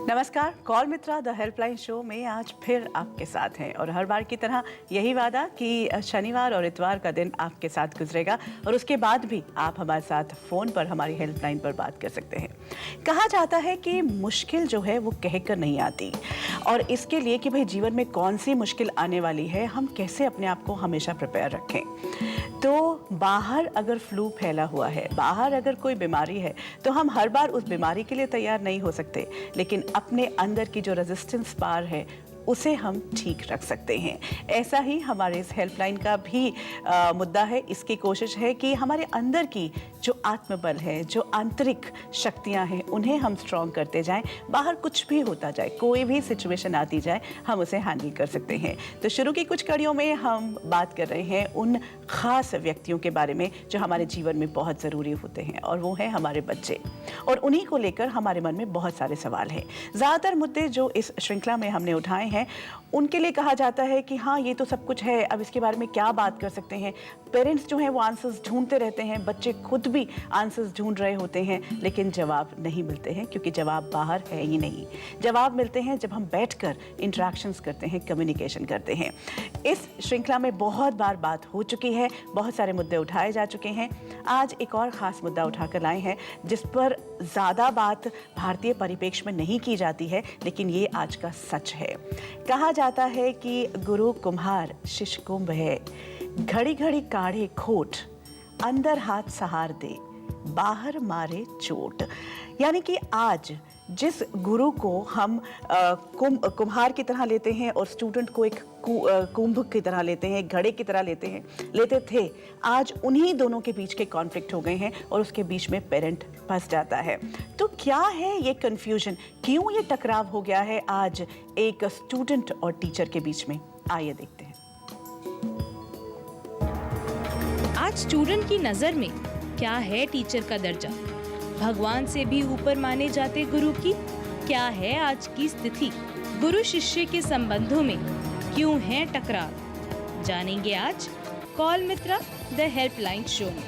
नमस्कार, call Mitra the helpline show में आज फिर आपके साथ हैं और हर बार की तरह यही वादा कि शनिवार और इतवार का दिन आपके साथ गुजरेगा और उसके बाद भी आप हमारे साथ फ़ोन पर हमारी हेल्पलाइन पर बात कर सकते हैं। कहा जाता है कि मुश्किल जो है वो कहकर नहीं आती और इसके लिए कि भाई जीवन में कौन सी मुश्किल आने वाली है, हम कैसे अपने आप को हमेशा प्रिपेयर रखें। तो बाहर अगर फ्लू फैला हुआ है, बाहर अगर कोई बीमारी है, तो हम हर बार उस बीमारी के लिए तैयार नहीं हो सकते, लेकिन अपने अंदर की जो रेजिस्टेंस पावर है उसे हम ठीक रख सकते हैं। ऐसा ही हमारे इस हेल्पलाइन का भी मुद्दा है। इसकी कोशिश है कि हमारे अंदर की जो आत्मबल है, जो आंतरिक शक्तियां हैं, उन्हें हम स्ट्रॉन्ग करते जाएं। बाहर कुछ भी होता जाए, कोई भी सिचुएशन आती जाए, हम उसे हैंडल कर सकते हैं। तो शुरू की कुछ कड़ियों में हम बात कर रहे हैं उन खास व्यक्तियों के बारे में जो हमारे जीवन में बहुत ज़रूरी होते हैं, और वो हैं हमारे बच्चे। और उन्हीं को लेकर हमारे मन में बहुत सारे सवाल हैं। ज़्यादातर मुद्दे जो इस श्रृंखला में हमने उठाए हैं उनके लिए कहा जाता है कि हाँ, ये तो सब कुछ है, अब इसके बारे में क्या बात कर सकते हैं। पेरेंट्स जो हैं वो आंसर्स ढूंढते रहते हैं, बच्चे खुद भी आंसर्स ढूंढ रहे होते हैं, लेकिन जवाब नहीं मिलते हैं क्योंकि जवाब बाहर है ही नहीं। जवाब मिलते हैं जब हम बैठकर इंटरेक्शंस करते हैं, कम्युनिकेशन करते हैं। इस श्रृंखला में बहुत बार बात हो चुकी है, बहुत सारे मुद्दे उठाए जा चुके हैं। आज एक और ख़ास मुद्दा उठाकर लाए हैं जिस पर ज़्यादा बात भारतीय परिप्रेक्ष्य में नहीं की जाती है, लेकिन ये आज का सच है। कहा जाता है कि गुरु कुम्हार शिष्य कुंभ है, घड़ी घड़ी काढ़े खोट, अंदर हाथ सहार दे, बाहर मारे चोट। यानी कि आज जिस गुरु को हम कुम्हार की तरह लेते हैं और स्टूडेंट को एक कुंभ की तरह लेते हैं, घड़े की तरह लेते थे, आज उन्हीं दोनों के बीच के कॉन्फ्लिक्ट हो गए हैं और उसके बीच में पेरेंट फंस जाता है। तो क्या है ये कंफ्यूजन, क्यों ये टकराव हो गया है आज एक स्टूडेंट और टीचर के बीच में? आइए देखते हैं। आज स्टूडेंट की नजर में क्या है टीचर का दर्जा? भगवान से भी ऊपर माने जाते गुरु की क्या है आज की स्थिति? गुरु शिष्य के संबंधों में क्यों है टकराव? जानेंगे आज call Mitra the helpline show में।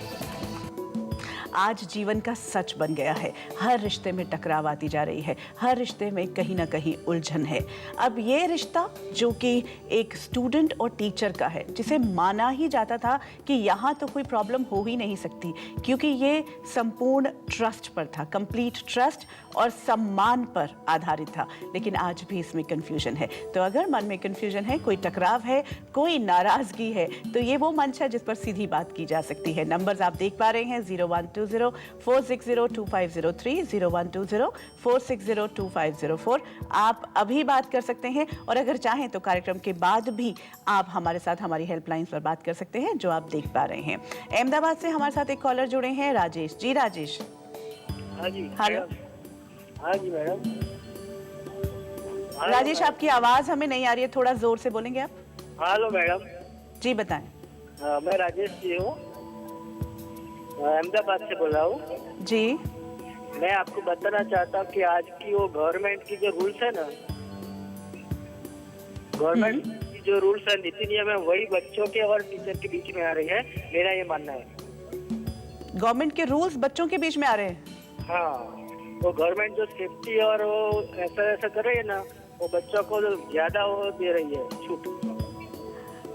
आज जीवन का सच बन गया है, हर रिश्ते में टकराव आती जा रही है, हर रिश्ते में कहीं ना कहीं उलझन है। अब ये रिश्ता जो कि एक स्टूडेंट और टीचर का है, जिसे माना ही जाता था कि यहाँ तो कोई प्रॉब्लम हो ही नहीं सकती क्योंकि ये संपूर्ण ट्रस्ट पर था, कंप्लीट ट्रस्ट और सम्मान पर आधारित था, लेकिन आज भी इसमें कन्फ्यूजन है। तो अगर मन में कन्फ्यूजन है, कोई टकराव है, कोई नाराज़गी है, तो ये वो मंच है जिस पर सीधी बात की जा सकती है। नंबर्स आप देख पा रहे हैं 0120-460-2503, 0120-460-2504। आप अभी बात कर सकते हैं और अगर चाहें तो कार्यक्रम के बाद भी आप हमारे साथ हमारी हेल्पलाइन पर बात कर सकते हैं जो आप देख पा रहे हैं। अहमदाबाद से हमारे साथ एक कॉलर जुड़े हैं, राजेश जी। राजेश, हाँ जी। हेलो। हाँ जी मैडम। राजेश, आपकी आवाज हमें नहीं आ रही है, थोड़ा जोर से बोलेंगे आप? हेलो मैडम जी बताएं। मैं राजेश जी हूँ, अहमदाबाद से बोल रहा हूँ जी। मैं आपको बताना चाहता हूँ कि आज की वो गवर्नमेंट की जो रूल्स है ना, गवर्नमेंट की जो रूल्स है, नीति नियम है, वही बच्चों के और टीचर के बीच में आ रही है, मेरा ये मानना है। गवर्नमेंट के रूल्स बच्चों के बीच में आ रहे हैं? हाँ, वो गवर्नमेंट जो सेफ्टी और वो ऐसा कर रही है ना, वो बच्चों को ज्यादा वो दे रही है छूट।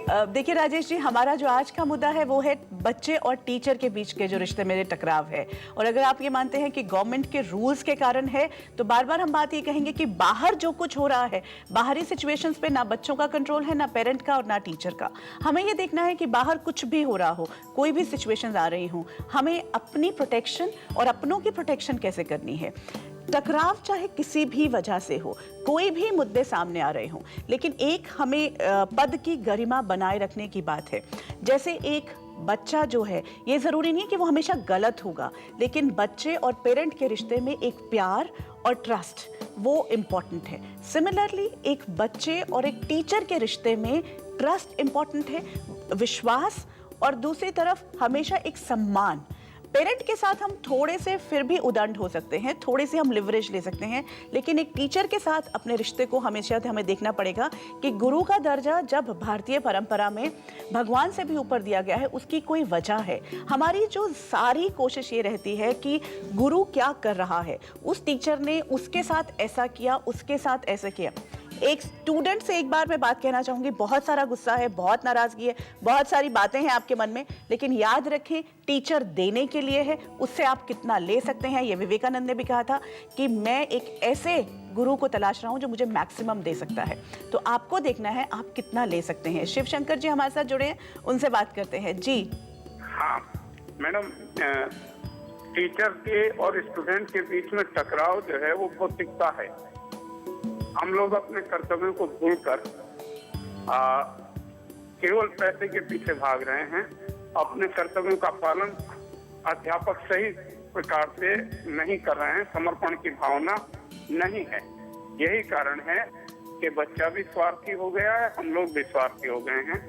देखिए राजेश जी, हमारा जो आज का मुद्दा है वो है बच्चे और टीचर के बीच के जो रिश्ते में टकराव है। और अगर आप ये मानते हैं कि गवर्नमेंट के रूल्स के कारण है, तो बार बार हम बात ये कहेंगे कि बाहर जो कुछ हो रहा है, बाहरी सिचुएशंस पे ना बच्चों का कंट्रोल है, ना पेरेंट का और ना टीचर का। हमें ये देखना है कि बाहर कुछ भी हो रहा हो, कोई भी सिचुएशंस आ रही हो, हमें अपनी प्रोटेक्शन और अपनों की प्रोटेक्शन कैसे करनी है। टकराव चाहे किसी भी वजह से हो, कोई भी मुद्दे सामने आ रहे हों, लेकिन एक हमें पद की गरिमा बनाए रखने की बात है। जैसे एक बच्चा जो है, ये ज़रूरी नहीं कि वो हमेशा गलत होगा, लेकिन बच्चे और पेरेंट के रिश्ते में एक प्यार और ट्रस्ट वो इम्पॉर्टेंट है। सिमिलरली एक बच्चे और एक टीचर के रिश्ते में ट्रस्ट इम्पॉर्टेंट है, विश्वास, और दूसरी तरफ हमेशा एक सम्मान। पेरेंट के साथ हम थोड़े से फिर भी उदंड हो सकते हैं, थोड़े से हम लिवरेज ले सकते हैं, लेकिन एक टीचर के साथ अपने रिश्ते को हमेशा हमें देखना पड़ेगा कि गुरु का दर्जा जब भारतीय परंपरा में भगवान से भी ऊपर दिया गया है, उसकी कोई वजह है। हमारी जो सारी कोशिश ये रहती है कि गुरु क्या कर रहा है, उस टीचर ने उसके साथ ऐसा किया, उसके साथ ऐसा किया। एक स्टूडेंट से एक बार मैं बात कहना चाहूंगी, बहुत सारा गुस्सा है, बहुत नाराजगी है, बहुत सारी बातें हैं आपके मन में, लेकिन याद रखें टीचर देने के लिए है, उससे आप कितना ले सकते हैं। ये विवेकानंद ने भी कहा था कि मैं एक ऐसे गुरु को तलाश रहा हूं जो मुझे मैक्सिमम दे सकता है। तो आपको देखना है आप कितना ले सकते हैं। शिव शंकर जी हमारे साथ जुड़े हैं, उनसे बात करते हैं। जी हाँ मैडम, टीचर के और स्टूडेंट के बीच में टकराव जो है वो बहुत दिखता है। हम लोग अपने कर्तव्यों को भूलकर केवल पैसे के पीछे भाग रहे हैं। अपने कर्तव्यों का पालन अध्यापक सही प्रकार से नहीं कर रहे हैं, समर्पण की भावना नहीं है। यही कारण है कि बच्चा भी स्वार्थी हो गया है, हम लोग भी स्वार्थी हो गए हैं।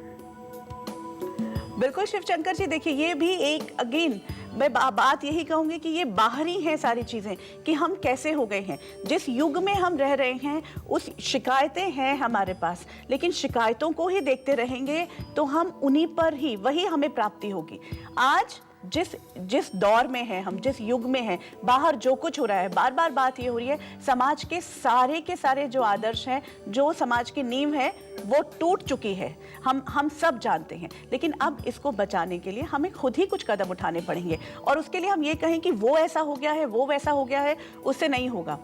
बिल्कुल शिव शंकर जी, देखिए ये भी एक अगेन मैं बात यही कहूंगी कि ये बाहरी हैं सारी चीजें कि हम कैसे हो गए हैं। जिस युग में हम रह रहे हैं उस शिकायतें हैं हमारे पास, लेकिन शिकायतों को ही देखते रहेंगे तो हम उन्हीं पर ही वही हमें प्राप्ति होगी। आज जिस दौर में है हम, जिस युग में है, बाहर जो कुछ हो रहा है, बार बार बात ये हो रही है समाज के सारे जो आदर्श हैं, जो समाज की नींव है वो टूट चुकी है। हम सब जानते हैं, लेकिन अब इसको बचाने के लिए हमें खुद ही कुछ कदम उठाने पड़ेंगे। और उसके लिए हम ये कहें कि वो ऐसा हो गया है, वो वैसा हो गया है, उससे नहीं होगा।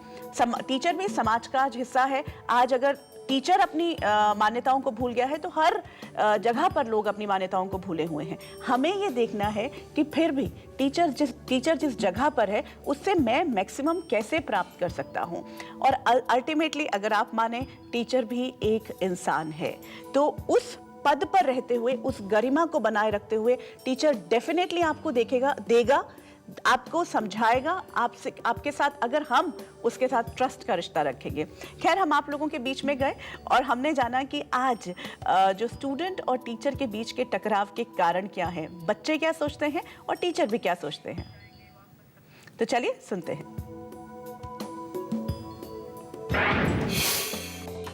टीचर भी समाज का हिस्सा है। आज अगर टीचर अपनी मान्यताओं को भूल गया है तो हर जगह पर लोग अपनी मान्यताओं को भूले हुए हैं। हमें ये देखना है कि फिर भी टीचर जिस जगह पर है उससे मैं मैक्सिमम कैसे प्राप्त कर सकता हूँ। और अल्टीमेटली अगर आप माने टीचर भी एक इंसान है, तो उस पद पर रहते हुए, उस गरिमा को बनाए रखते हुए टीचर डेफिनेटली आपको देगा, आपको समझाएगा, आपके साथ अगर हम उसके साथ ट्रस्ट का रिश्ता रखेंगे। खैर, हम आप लोगों के बीच में गए और हमने जाना कि आज जो स्टूडेंट और टीचर के बीच के टकराव के कारण क्या है, बच्चे क्या सोचते हैं और टीचर भी क्या सोचते हैं। तो चलिए सुनते हैं।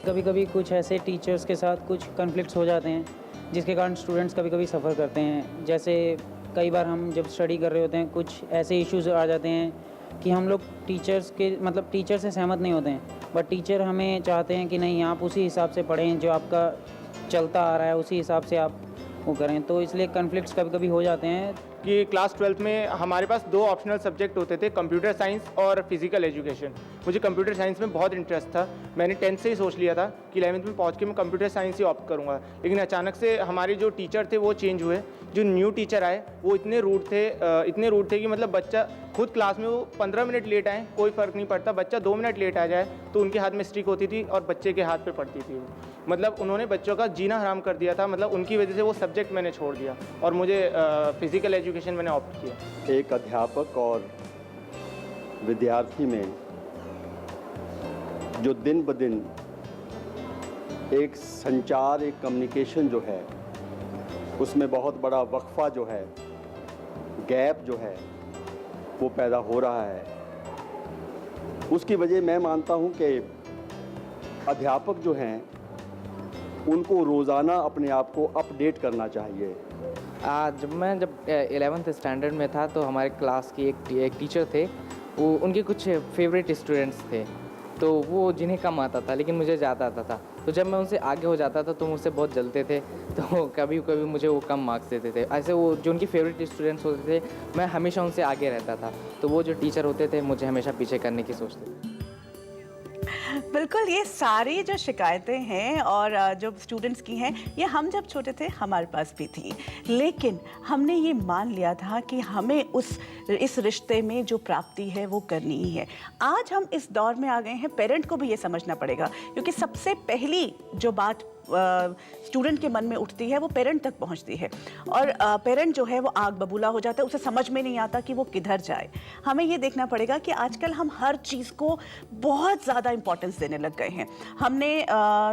कभी कभी कुछ ऐसे टीचर्स के साथ कुछ कॉन्फ्लिक्ट्स हो जाते हैं जिसके कारण स्टूडेंट्स कभी कभी सफ़र करते हैं। जैसे कई बार हम जब स्टडी कर रहे होते हैं, कुछ ऐसे इश्यूज आ जाते हैं कि हम लोग टीचर से सहमत नहीं होते हैं, बट टीचर हमें चाहते हैं कि नहीं, आप उसी हिसाब से पढ़ें जो आपका चलता आ रहा है, उसी हिसाब से आप वो करें। तो इसलिए कॉन्फ्लिक्ट्स कभी कभी हो जाते हैं। कि क्लास 12th में हमारे पास 2 ऑप्शनल सब्जेक्ट होते थे, कंप्यूटर साइंस और फिजिकल एजुकेशन। मुझे कंप्यूटर साइंस में बहुत इंटरेस्ट था। मैंने 10th से ही सोच लिया था कि 11th में पहुंच के मैं कंप्यूटर साइंस ही ऑप्ट करूंगा, लेकिन अचानक से हमारे जो टीचर थे वो चेंज हुए। जो न्यू टीचर आए वो इतने रूड थे कि मतलब बच्चा खुद क्लास में वो 15 मिनट लेट आए, कोई फ़र्क नहीं पड़ता, बच्चा 2 मिनट लेट आ जाए तो उनके हाथ में स्ट्रिक होती थी और बच्चे के हाथ पे पड़ती थी। मतलब उन्होंने बच्चों का जीना हराम कर दिया था। मतलब उनकी वजह से वो सब्जेक्ट मैंने छोड़ दिया और मुझे फिजिकल एजुकेशन मैंने ऑप्ट किया। एक अध्यापक और विद्यार्थी में जो दिन ब दिन एक संचार, एक कम्युनिकेशन जो है, उसमें बहुत बड़ा वक्फा जो है, गैप जो है, वो पैदा हो रहा है। उसकी वजह मैं मानता हूँ कि अध्यापक जो हैं उनको रोज़ाना अपने आप को अपडेट करना चाहिए। मैं जब 11th स्टैंडर्ड में था तो हमारे क्लास की एक टीचर थे, वो उनके कुछ फेवरेट स्टूडेंट्स थे, तो वो जिन्हें कम आता था लेकिन मुझे ज़्यादा आता था। तो जब मैं उनसे आगे हो जाता था तो मुझसे बहुत जलते थे, तो कभी कभी मुझे वो कम मार्क्स देते थे। ऐसे वो जो उनके फेवरेट स्टूडेंट्स होते थे, मैं हमेशा उनसे आगे रहता था, तो वो जो टीचर होते थे मुझे हमेशा पीछे करने की सोचते थे। बिल्कुल, ये सारी जो शिकायतें हैं और जो स्टूडेंट्स की हैं, ये हम जब छोटे थे हमारे पास भी थी, लेकिन हमने ये मान लिया था कि हमें इस रिश्ते में जो प्राप्ति है वो करनी ही है। आज हम इस दौर में आ गए हैं, पेरेंट को भी ये समझना पड़ेगा, क्योंकि सबसे पहली जो बात स्टूडेंट के मन में उठती है वो पेरेंट तक पहुंचती है, और पेरेंट जो है वो आग बबूला हो जाता है, उसे समझ में नहीं आता कि वो किधर जाए। हमें ये देखना पड़ेगा कि आजकल हम हर चीज़ को बहुत ज़्यादा इंपॉर्टेंस देने लग गए हैं। हमने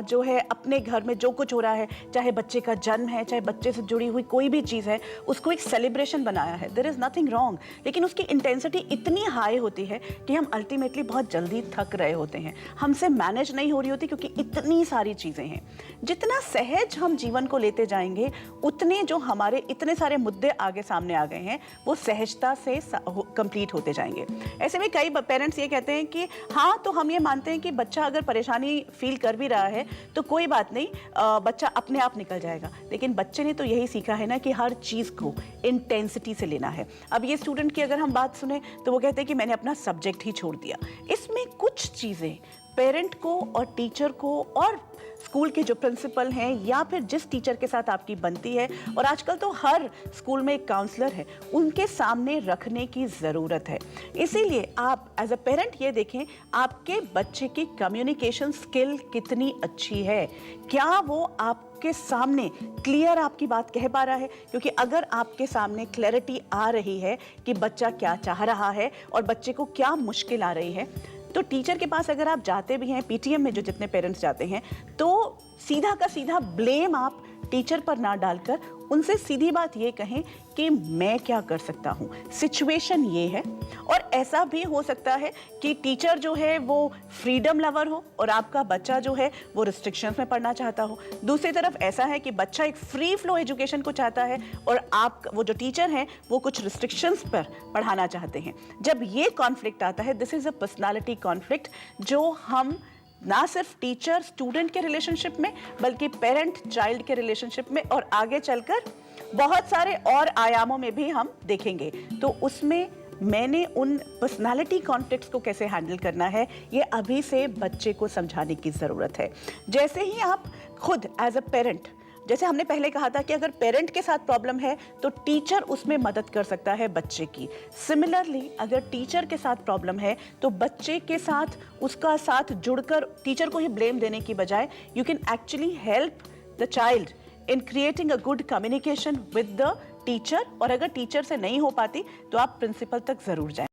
जो है अपने घर में जो कुछ हो रहा है, चाहे बच्चे का जन्म है, चाहे बच्चे से जुड़ी हुई कोई भी चीज़ है, उसको एक सेलिब्रेशन बनाया है। देयर इज़ नथिंग रॉन्ग, लेकिन उसकी इंटेंसिटी इतनी हाई होती है कि हम अल्टीमेटली बहुत जल्दी थक रहे होते हैं, हमसे मैनेज नहीं हो रही होती, क्योंकि इतनी सारी चीज़ें हैं। जितना सहज हम जीवन को लेते जाएंगे, उतने जो हमारे इतने सारे मुद्दे आगे सामने आ गए हैं वो सहजता से कंप्लीट होते जाएंगे। ऐसे में कई पेरेंट्स ये कहते हैं कि हाँ, तो हम ये मानते हैं कि बच्चा अगर परेशानी फील कर भी रहा है तो कोई बात नहीं, बच्चा अपने आप निकल जाएगा। लेकिन बच्चे ने तो यही सीखा है ना कि हर चीज़ को इंटेंसिटी से लेना है। अब ये स्टूडेंट की अगर हम बात सुने तो वो कहते हैं कि मैंने अपना सब्जेक्ट ही छोड़ दिया। इसमें कुछ चीज़ें पेरेंट को और टीचर को और स्कूल के जो प्रिंसिपल हैं या फिर जिस टीचर के साथ आपकी बनती है, और आजकल तो हर स्कूल में एक काउंसलर है, उनके सामने रखने की ज़रूरत है। इसीलिए आप एज अ पेरेंट ये देखें आपके बच्चे की कम्युनिकेशन स्किल कितनी अच्छी है, क्या वो आपके सामने क्लियर आपकी बात कह पा रहा है। क्योंकि अगर आपके सामने क्लैरिटी आ रही है कि बच्चा क्या चाह रहा है और बच्चे को क्या मुश्किल आ रही है, तो टीचर के पास अगर आप जाते भी हैं, पीटीएम में जो जितने पेरेंट्स जाते हैं, तो सीधा का सीधा ब्लेम आप टीचर पर ना डालकर उनसे सीधी बात ये कहें कि मैं क्या कर सकता हूँ, सिचुएशन ये है। और ऐसा भी हो सकता है कि टीचर जो है वो फ्रीडम लवर हो और आपका बच्चा जो है वो रिस्ट्रिक्शंस में पढ़ना चाहता हो। दूसरी तरफ ऐसा है कि बच्चा एक फ्री फ्लो एजुकेशन को चाहता है और आप वो जो टीचर हैं वो कुछ रिस्ट्रिक्शंस पर पढ़ाना चाहते हैं। जब ये कॉन्फ्लिक्ट आता है, this is a personality conflict, जो हम ना सिर्फ टीचर स्टूडेंट के रिलेशनशिप में बल्कि पेरेंट चाइल्ड के रिलेशनशिप में और आगे चलकर बहुत सारे और आयामों में भी हम देखेंगे। तो उसमें मैंने उन पर्सनालिटी कॉन्फ्लिक्ट्स को कैसे हैंडल करना है, ये अभी से बच्चे को समझाने की ज़रूरत है। जैसे ही आप खुद एज अ पेरेंट, जैसे हमने पहले कहा था कि अगर पेरेंट के साथ प्रॉब्लम है तो टीचर उसमें मदद कर सकता है बच्चे की। सिमिलरली अगर टीचर के साथ प्रॉब्लम है तो बच्चे के साथ उसका साथ जुड़कर टीचर को ही ब्लेम देने की बजाय you can actually help the child in creating a good communication with the teacher. और अगर टीचर से नहीं हो पाती तो आप प्रिंसिपल तक ज़रूर जाएं।